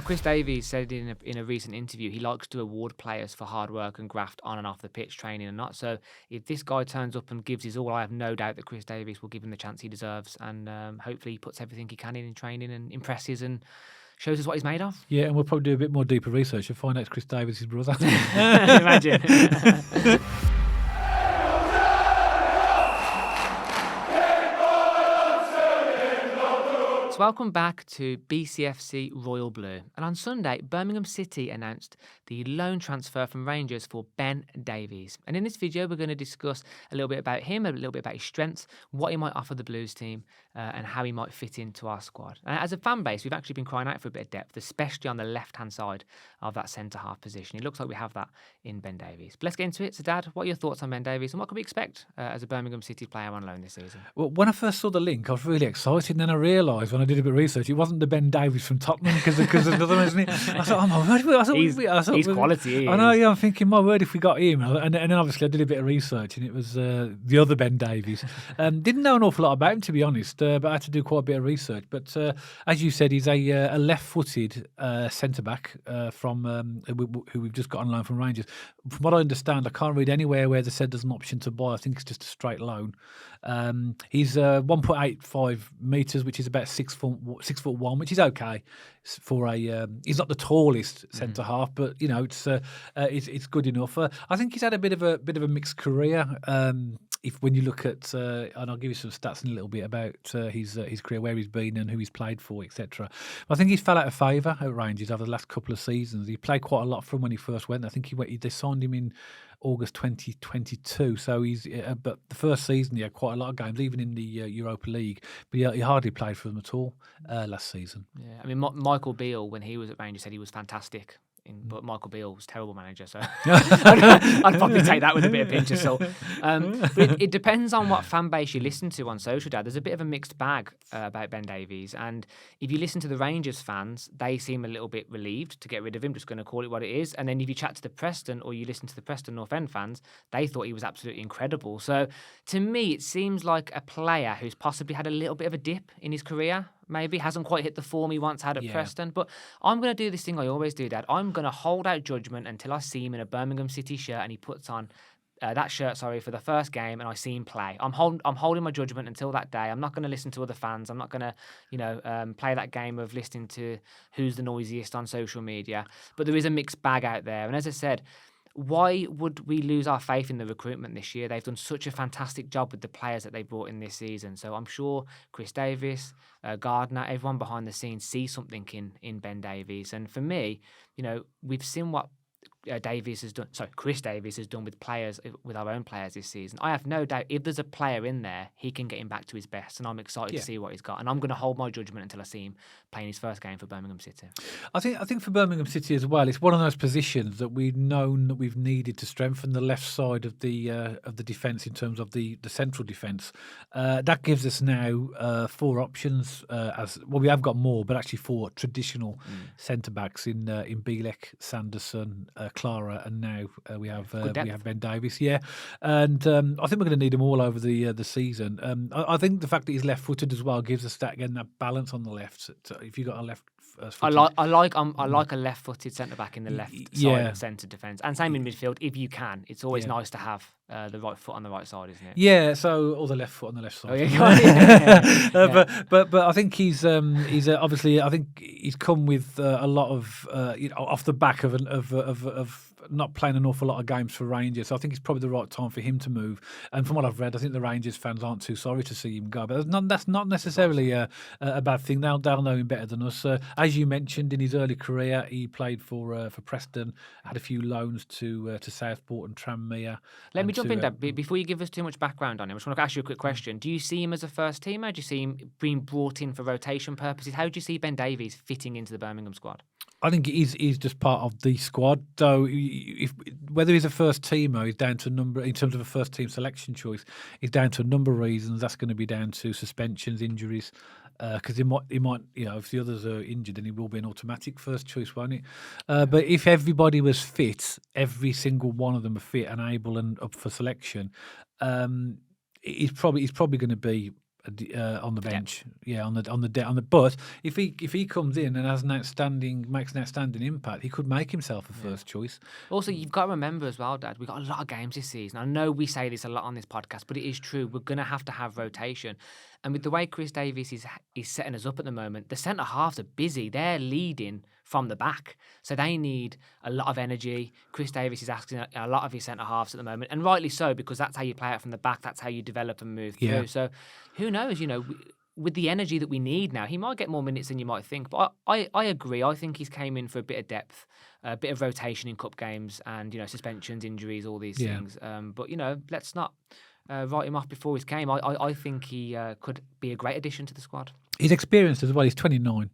Well, Chris Davies said in a recent interview he likes to award players for hard work and graft on and off the pitch, training and not. So if this guy turns up and gives his all, I have no doubt that Chris Davies will give him the chance he deserves, and hopefully he puts everything he can in training and impresses and shows us what he's made of. Yeah, and we'll probably do a bit more deeper research and find out it's Chris Davies' brother. Imagine. Welcome back to BCFC Royal Blue. And on Sunday, Birmingham City announced the loan transfer from Rangers for Ben Davies. And in this video, we're going to discuss a little bit about him, a little bit about his strengths, what he might offer the Blues team, and how he might fit into our squad. As a fan base, we've actually been crying out for a bit of depth, especially on the left-hand side of that centre-half position. It looks like we have that in Ben Davies. But let's get into it. So, Dad, what are your thoughts on Ben Davies, and what can we expect as a Birmingham City player on loan this season? Well, when I first saw the link, I was really excited, and then I realised when I did a bit of research, it wasn't the Ben Davies from Tottenham because there's another one, isn't it? I thought, oh my word, he's quality. I know, yeah, I'm thinking, my word, if we got him. And then obviously I did a bit of research, and it was the other Ben Davies. Didn't know an awful lot about him, to be honest, but I had to do quite a bit of research. But as you said, he's a left-footed centre-back who we've just got on loan from Rangers. From what I understand, I can't read anywhere where they said there's an option to buy. I think it's just a straight loan. He's 1.85 metres, which is about 6'1", which is okay for a. He's not the tallest centre half, but you know it's good enough. I think he's had a bit of a mixed career. When you look at, and I'll give you some stats in a little bit about his career, where he's been and who he's played for, etc. I think he's fell out of favour at Rangers over the last couple of seasons. He played quite a lot from when he first went. I think they signed him in August 2022. So but the first season he had quite a lot of games, even in the Europa League. But he hardly played for them at all last season. Yeah, I mean Michael Beale, when he was at Rangers, said he was fantastic. But Michael Beale was a terrible manager, so I'd probably take that with a bit of pinch of salt. But it depends on what fan base you listen to on social, Dad. There's a bit of a mixed bag about Ben Davies, and if you listen to the Rangers fans, they seem a little bit relieved to get rid of him, just going to call it what it is. And then if you chat to the Preston, or you listen to the Preston North End fans, they thought he was absolutely incredible. So to me, it seems like a player who's possibly had a little bit of a dip in his career. Maybe hasn't quite hit the form he once had at Preston. But I'm going to do this thing I always do, Dad. I'm going to hold out judgment until I see him in a Birmingham City shirt and he puts on that shirt, for the first game, and I see him play. I'm holding my judgment until that day. I'm not going to listen to other fans. I'm not going to, play that game of listening to who's the noisiest on social media. But there is a mixed bag out there. And as I said, why would we lose our faith in the recruitment this year? They've done such a fantastic job with the players that they brought in this season. So I'm sure Chris Davies, Gardner, everyone behind the scenes sees something in Ben Davies. And for me, we've seen what Chris Davies has done with our own players this season. I have no doubt if there's a player in there, he can get him back to his best, and I'm excited to see what he's got. And I'm going to hold my judgment until I see him playing his first game for Birmingham City. I think for Birmingham City as well, it's one of those positions that we've known that we've needed to strengthen the left side of the defence in terms of the central defence. That gives us now 4 options. We have got more, but actually 4 traditional centre backs in Bielek, Sanderson, Clara, and now we have Ben Davies. Yeah, and I think we're going to need them all over the season. I think the fact that he's left-footed as well gives us that balance on the left. So if you got a left. I like a left-footed centre back in the left side of centre defence, and same in midfield if you can. It's always nice to have the right foot on the right side, isn't it? Yeah. So or the left foot on the left side. Oh, yeah. But I think he's obviously I think he's come with a lot of off the back of not playing an awful lot of games for Rangers. So I think it's probably the right time for him to move. And from what I've read, I think the Rangers fans aren't too sorry to see him go. But that's not necessarily a bad thing. They'll know him better than us. As you mentioned, in his early career, he played for Preston, had a few loans to Southport and Tranmere. Let me jump in there. Before you give us too much background on him, I just want to ask you a quick question. Do you see him as a first teamer? Do you see him being brought in for rotation purposes? How do you see Ben Davies fitting into the Birmingham squad? I think he's just part of the squad. Though, whether he's a first teamer is down to a number in terms of a first team selection choice. Is down to a number of reasons. That's going to be down to suspensions, injuries. Because he might, if the others are injured, then he will be an automatic first choice, won't he? But if everybody was fit, every single one of them are fit and able and up for selection, he's probably going to be on the bench. Yeah, on the. But if he comes in and makes an outstanding impact, he could make himself a first choice. Also, you've got to remember as well, Dad, we've got a lot of games this season. I know we say this a lot on this podcast, but it is true. We're going to have rotation. And with the way Chris Davies is setting us up at the moment, the centre halves are busy. They're leading from the back. So they need a lot of energy. Chris Davies is asking a lot of his centre halves at the moment, and rightly so, because that's how you play out from the back. That's how you develop and move through. So who knows, with the energy that we need now, he might get more minutes than you might think. But I agree. I think he's came in for a bit of depth, a bit of rotation in cup games, and suspensions, injuries, all these things. But let's not write him off before his game. I think he could be a great addition to the squad. He's experienced as well. He's 29,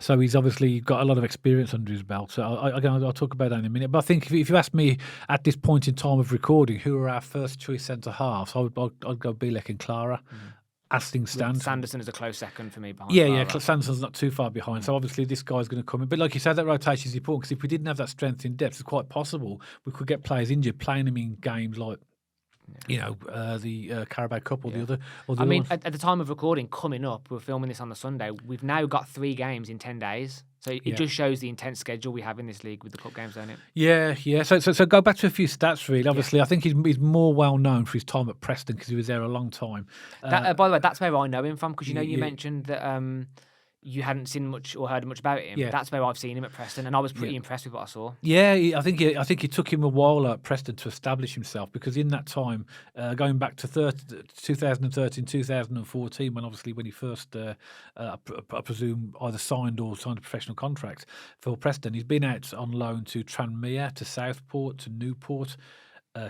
so he's obviously got a lot of experience under his belt. So I'll talk about that in a minute. But I think if you ask me at this point in time of recording, who are our first choice centre halves, I'd go Bielek and Clara. As things stand, Sanderson is a close second for me behind. Sanderson's not too far behind. So obviously this guy's going to come in. But like you said, that rotation is important, because if we didn't have that strength in depth, it's quite possible we could get players injured playing them in games like the Carabao Cup or the other. I mean, at the time of recording, coming up, we're filming this on the Sunday. We've now got 3 games in 10 days. So it just shows the intense schedule we have in this league with the cup games, don't it? Yeah. So go back to a few stats, really. Obviously, I think he's more well known for his time at Preston, because he was there a long time. By the way, that's where I know him from, because you mentioned that you hadn't seen much or heard much about him. Yeah. That's where I've seen him at Preston, and I was pretty impressed with what I saw. Yeah, I think it took him a while at Preston to establish himself, because in that time, going back to 2013, 2014, when he first, I presume, either signed a professional contract for Preston, he's been out on loan to Tranmere, to Southport, to Newport,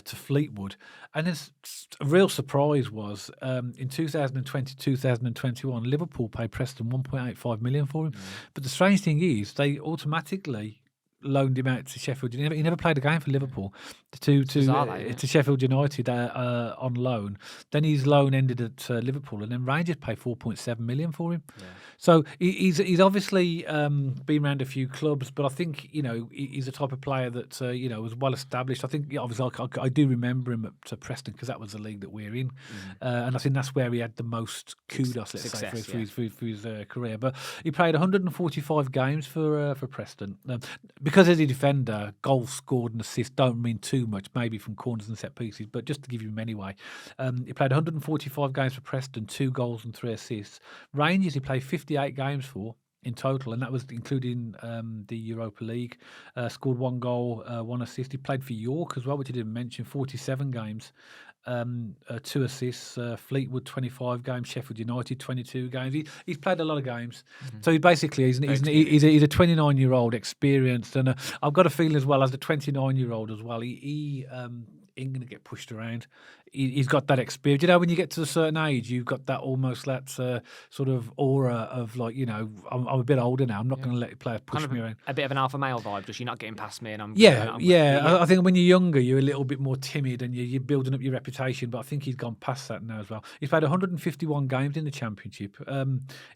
to Fleetwood. And a real surprise was in 2020, 2021, Liverpool paid Preston 1.85 million for him. But the strange thing is, they automatically loaned him out to Sheffield. He never played a game for Liverpool, to Sheffield United on loan. Then his loan ended at Liverpool, and then Rangers paid 4.7 million for him. Yeah. So he's obviously been around a few clubs, but I think he's the type of player that was well established. I think obviously I do remember him at Preston, because that was the league that we're in, and I think that's where he had the most kudos, for his career. But he played 145 games for Preston. Because as a defender, goals scored and assists don't mean too much, maybe from corners and set pieces, but just to give you him anyway. He played 145 games for Preston, 2 goals and 3 assists. Rangers he played 58 games for in total, and that was including the Europa League. Scored 1 goal, 1 assist. He played for York as well, which I didn't mention, 47 games. 2 assists, Fleetwood 25 games, Sheffield United 22 games. He's played a lot of games, so he's a 29-year-old experienced, and I've got a feeling as well as a 29-year-old as well. He ain't going to get pushed around. He's got that experience. When you get to a certain age, you've got that almost sort of aura of I'm a bit older now. I'm not going to let the player push me around. A bit of an alpha male vibe, just you're not getting past me. And I think when you're younger, you're a little bit more timid and you're building up your reputation. But I think he's gone past that now as well. He's played 151 games in the Championship.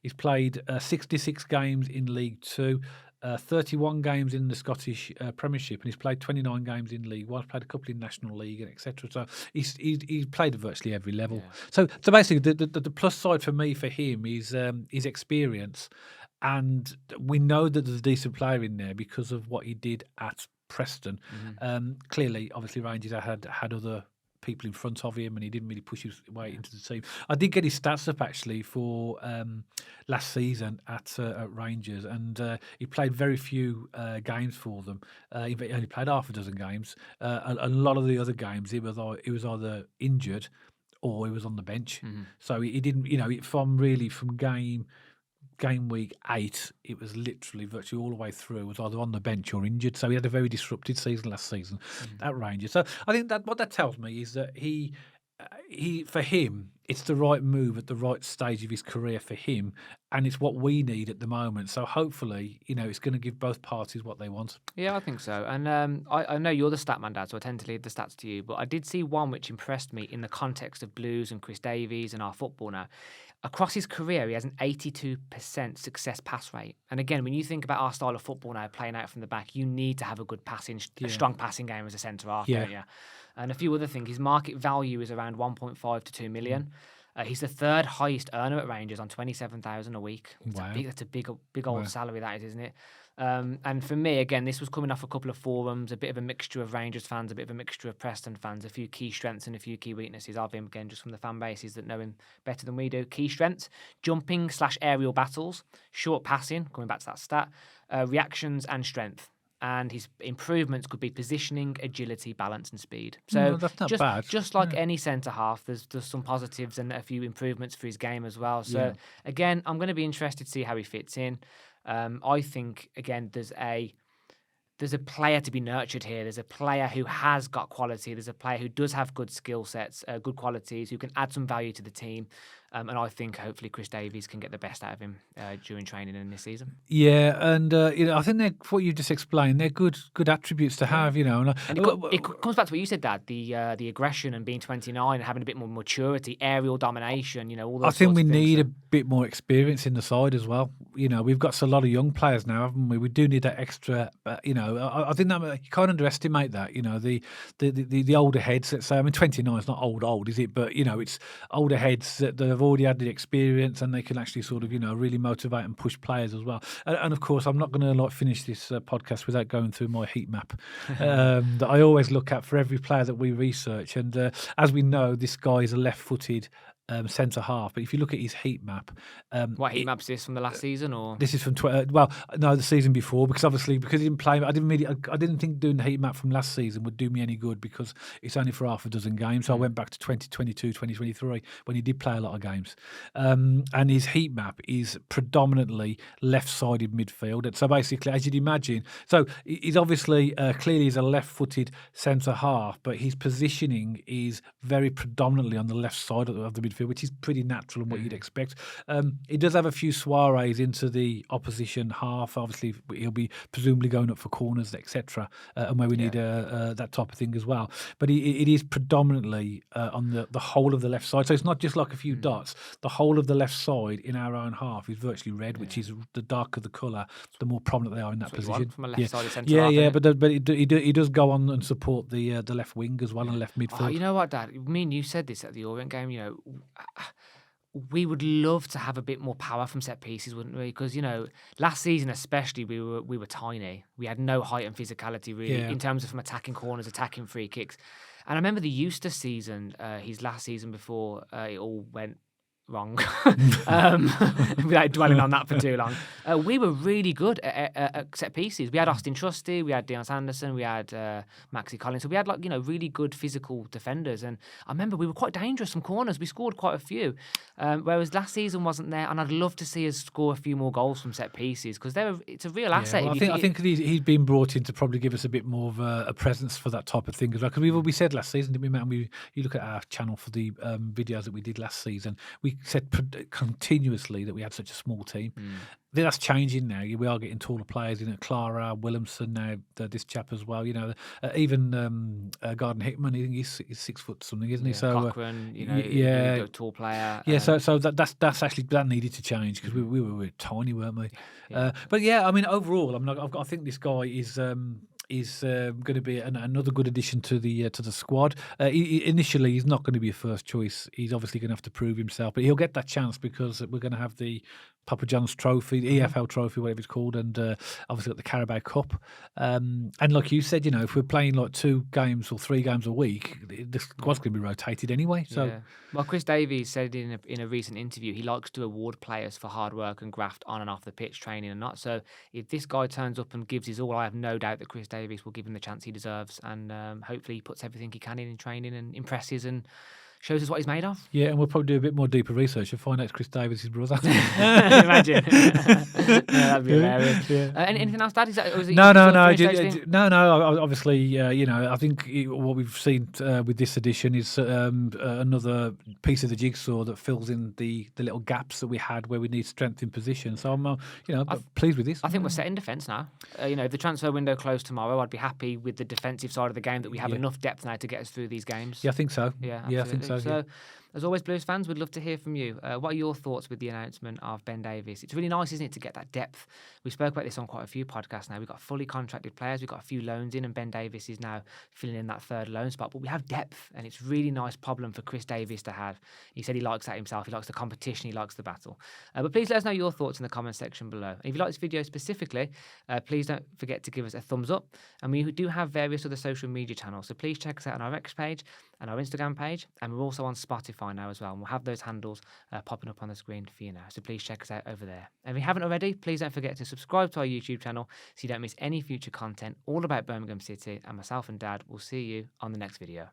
He's played 66 games in League Two. 31 games in the Scottish Premiership, and he's played 29 games in League One. He's played a couple in National League, and etc. So he's played at virtually every level. Yeah. So basically, the plus side for me for him is his experience, and we know that there's a decent player in there because of what he did at Preston. Clearly, obviously, Rangers had other people in front of him, and he didn't really push his way into the team. I did get his stats up actually for last season at Rangers, and he played very few games for them. He only played half a dozen games. A lot of the other games, he was either injured or he was on the bench. So he didn't, from game week 8, it was literally virtually all the way through. It was either on the bench or injured. So he had a very disrupted season last season at Rangers. So I think that what that tells me is that he for him, it's the right move at the right stage of his career for him, and it's what we need at the moment. So hopefully, it's going to give both parties what they want. Yeah, I think so. And I know you're the stat man, Dad, so I tend to leave the stats to you. But I did see one which impressed me in the context of Blues and Chris Davies and our football now. Across his career, he has an 82% success pass rate. And again, when you think about our style of football now, playing out from the back, you need to have a good passing, a strong passing game as a centre half, don't you? And a few other things. His market value is around 1.5 to 2 million. He's the third highest earner at Rangers on 27,000 a week. Wow. That's a big old Wow. salary, that is, isn't it? And for me, again, this was coming off a couple of forums, a bit of a mixture of Rangers fans, a bit of a mixture of Preston fans, a few key strengths and a few key weaknesses of him, again, just from the fan bases that know him better than we do. Key strengths: jumping/aerial battles, short passing, coming back to that stat, reactions and strength. And his improvements could be positioning, agility, balance, and speed. So that's not bad. Just like any centre half, there's some positives and a few improvements for his game as well. So again, I'm going to be interested to see how he fits in. I think again, there's a player to be nurtured here. There's a player who has got quality. There's a player who does have good skill sets, good qualities, who can add some value to the team. And I think hopefully Chris Davies can get the best out of him during training in this season. Yeah, and I think what you just explained, they're good attributes to have. And it comes back to what you said, Dad. The aggression and being 29 and having a bit more maturity, aerial domination. All those. I think we sorts of things, need a bit more experience in the side as well. We've got a lot of young players now, haven't we? We do need that extra. I think that you can't underestimate that. The older heads. Let's say, 29 is not old, is it? But it's older heads that have already had the experience, and they can actually sort of really motivate and push players as well. And of course, I'm not going to finish this podcast without going through my heat map that I always look at for every player that we research. And as we know, this guy is a left-footed centre half, but if you look at his heat map, what heat map's this from the last season, or this is from the season before, because he didn't play. I didn't think doing the heat map from last season would do me any good because it's only for half a dozen games. So I went back to 2022, 2023 when he did play a lot of games, and his heat map is predominantly left-sided midfield. And so basically, as you'd imagine, so he's obviously clearly is a left-footed centre half, but his positioning is very predominantly on the left side of the midfield, which is pretty natural and what you'd expect. He does have a few soirees into the opposition half. Obviously, he'll be presumably going up for corners, etc., and where we need that type of thing as well. But it is predominantly on the whole of the left side. So it's not just like a few dots. The whole of the left side in our own half is virtually red, which is the darker the colour, the more prominent they are in that position. From a left-sided centre half. Yeah, but he does go on and support the left wing as well and left midfield. Oh, you know what, Dad? Me and you said this at the Orient game. We would love to have a bit more power from set pieces, wouldn't we? Because last season especially, we were tiny. We had no height and physicality really in terms of from attacking corners, attacking free kicks. And I remember the Eustace season, his last season before it all went wrong, without dwelling on that for too long. We were really good at set pieces. We had Austin Trusty, we had Dion Sanderson, we had Maxi Collins. So we had really good physical defenders. And I remember we were quite dangerous from corners. We scored quite a few, whereas last season wasn't there. And I'd love to see us score a few more goals from set pieces because it's a real asset. Well, I think he's been brought in to probably give us a bit more of a presence for that type of thing as well. Because we said last season, didn't we, Matt? You look at our channel for the videos that we did last season. We said continuously that we had such a small team. That's changing now. We are getting taller players. Clara, Williamson now, this chap as well. Even Garden Hickman. I think he's 6 foot something, isn't he? So Cochrane, really tall player. Yeah, so that's actually that needed to change because we were tiny, weren't we? But overall, I think this guy is going to be another good addition to the squad. Initially, he's not going to be a first choice. He's obviously going to have to prove himself, but he'll get that chance because we're going to have the Papa John's Trophy, the EFL Trophy, whatever it's called, and obviously got the Carabao Cup. And like you said, if we're playing like 2 games or 3 games a week, the squad's going to be rotated anyway. So, well, Chris Davies said in a recent interview he likes to award players for hard work and graft on and off the pitch, training and not. So if this guy turns up and gives his all, I have no doubt that Chris Davies will give him the chance he deserves, and hopefully he puts everything he can in training and impresses and shows us what he's made of. Yeah, and we'll probably do a bit more deeper research and find out it's Chris Davies' brother. Imagine. That'd be hilarious. Anything else, Dad? No. Obviously, I think what we've seen with this edition is another piece of the jigsaw that fills in the little gaps that we had where we need strength in position. So I'm, pleased with this. I think we're set in defence now. If the transfer window closed tomorrow, I'd be happy with the defensive side of the game that we have enough depth now to get us through these games. Yeah, I think so. Yeah, I think So, yeah. as always, Blues fans, we'd love to hear from you. What are your thoughts with the announcement of Ben Davies? It's really nice, isn't it, to get that depth. We spoke about this on quite a few podcasts now. We've got fully contracted players. We've got a few loans in, and Ben Davies is now filling in that third loan spot. But we have depth, and it's a really nice problem for Chris Davies to have. He said he likes that himself. He likes the competition. He likes the battle. But please let us know your thoughts in the comment section below. And if you like this video specifically, please don't forget to give us a thumbs up. And we do have various other social media channels. So please check us out on our X page and our Instagram page. And we're also on Spotify now as well. And we'll have those handles popping up on the screen for you now. So please check us out over there. And if you haven't already, please don't forget to subscribe to our YouTube channel so you don't miss any future content all about Birmingham City. And myself and Dad will see you on the next video.